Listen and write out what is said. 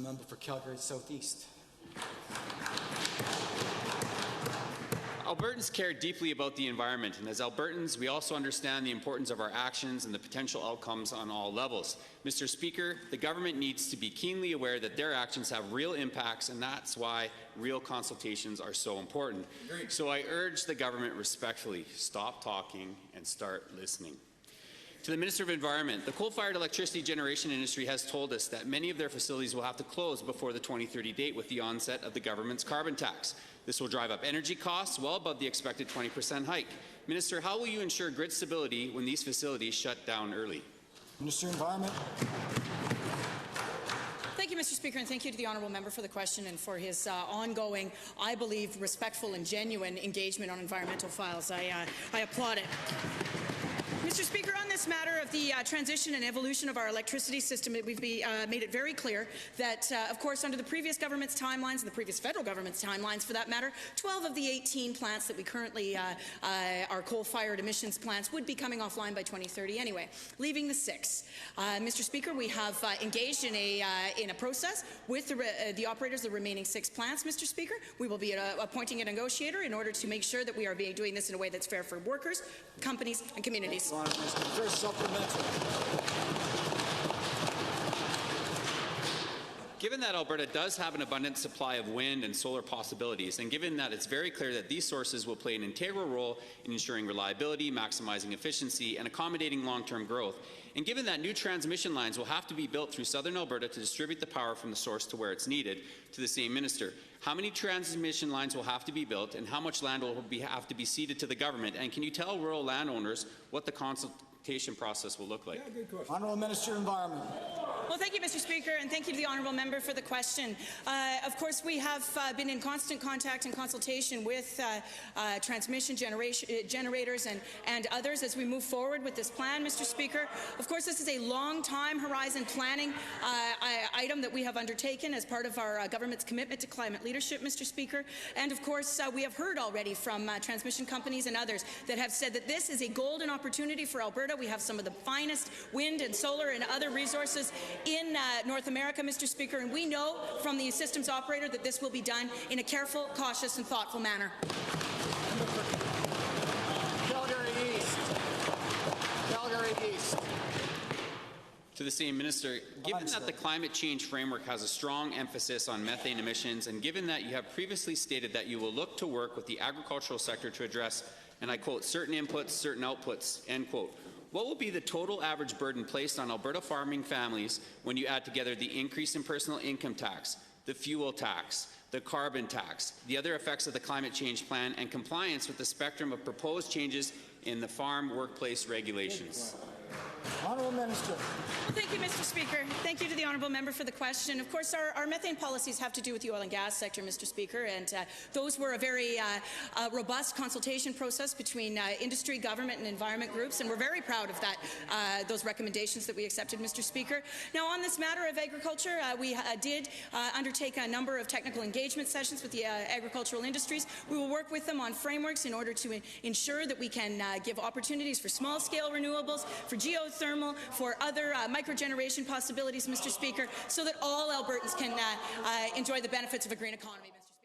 member for Calgary Southeast. Albertans care deeply about the environment, and as Albertans, we also understand the importance of our actions and the potential outcomes on all levels. Mr. Speaker, the government needs to be keenly aware that their actions have real impacts, and that's why real consultations are so important. So I urge the government respectfully, stop talking and start listening. To the Minister of Environment, the coal-fired electricity generation industry has told us that many of their facilities will have to close before the 2030 date with the onset of the government's carbon tax. This will drive up energy costs well above the expected 20% hike. Minister, how will you ensure grid stability when these facilities shut down early? Minister of Environment. Thank you, Mr. Speaker, and thank you to the honourable member for the question and for his ongoing, I believe, respectful and genuine engagement on environmental files. I applaud it. Mr. Speaker, on this matter of the transition and evolution of our electricity system, we've made it very clear that, of course, under the previous government's timelines and the previous federal government's timelines, for that matter, 12 of the 18 plants that we currently are coal-fired emissions plants would be coming offline by 2030 anyway, leaving the 6. Mr. Speaker, we have engaged in a process with the operators of the remaining 6 plants. Mr. Speaker, we will be appointing a negotiator in order to make sure that we are doing this in a way that's fair for workers, companies, and communities. First supplementary. Given that Alberta does have an abundant supply of wind and solar possibilities, and given that it's very clear that these sources will play an integral role in ensuring reliability, maximizing efficiency, and accommodating long-term growth, and given that new transmission lines will have to be built through southern Alberta to distribute the power from the source to where it's needed, to the same minister, how many transmission lines will have to be built, and how much land will have to be ceded to the government, and can you tell rural landowners what the consultation process will look like? Yeah, good question. Honourable Minister of Environment. Well, thank you, Mr. Speaker, and thank you to the honourable member for the question. Of course, we have been in constant contact and consultation with transmission generators and others as we move forward with this plan, Mr. Speaker. Of course, this is a long-time horizon planning item that we have undertaken as part of our government's commitment to climate leadership, Mr. Speaker. And of course, we have heard already from transmission companies and others that have said that this is a golden opportunity for Alberta. We have some of the finest wind and solar and other resources in North America, Mr. Speaker, and we know from the systems operator that this will be done in a careful, cautious and thoughtful manner. Calgary East. Calgary East. To the same minister, given that the climate change framework has a strong emphasis on methane emissions, and given that you have previously stated that you will look to work with the agricultural sector to address, and I quote, certain inputs, certain outputs, end quote, what will be the total average burden placed on Alberta farming families when you add together the increase in personal income tax, the fuel tax, the carbon tax, the other effects of the climate change plan, and compliance with the spectrum of proposed changes in the farm workplace regulations? Honourable Minister. Well, thank you, Mr. Speaker. Thank you to the honourable member for the question. Of course, our methane policies have to do with the oil and gas sector, Mr. Speaker, and those were a very robust consultation process between industry, government, and environment groups, and we're very proud of that, those recommendations that we accepted, Mr. Speaker. Now, on this matter of agriculture, we did undertake a number of technical engagement sessions with the agricultural industries. We will work with them on frameworks in order to ensure that we can give opportunities for small-scale renewables, for geothermal, for other microgeneration possibilities, Mr. Speaker, so that all Albertans can enjoy the benefits of a green economy, Mr. Speaker.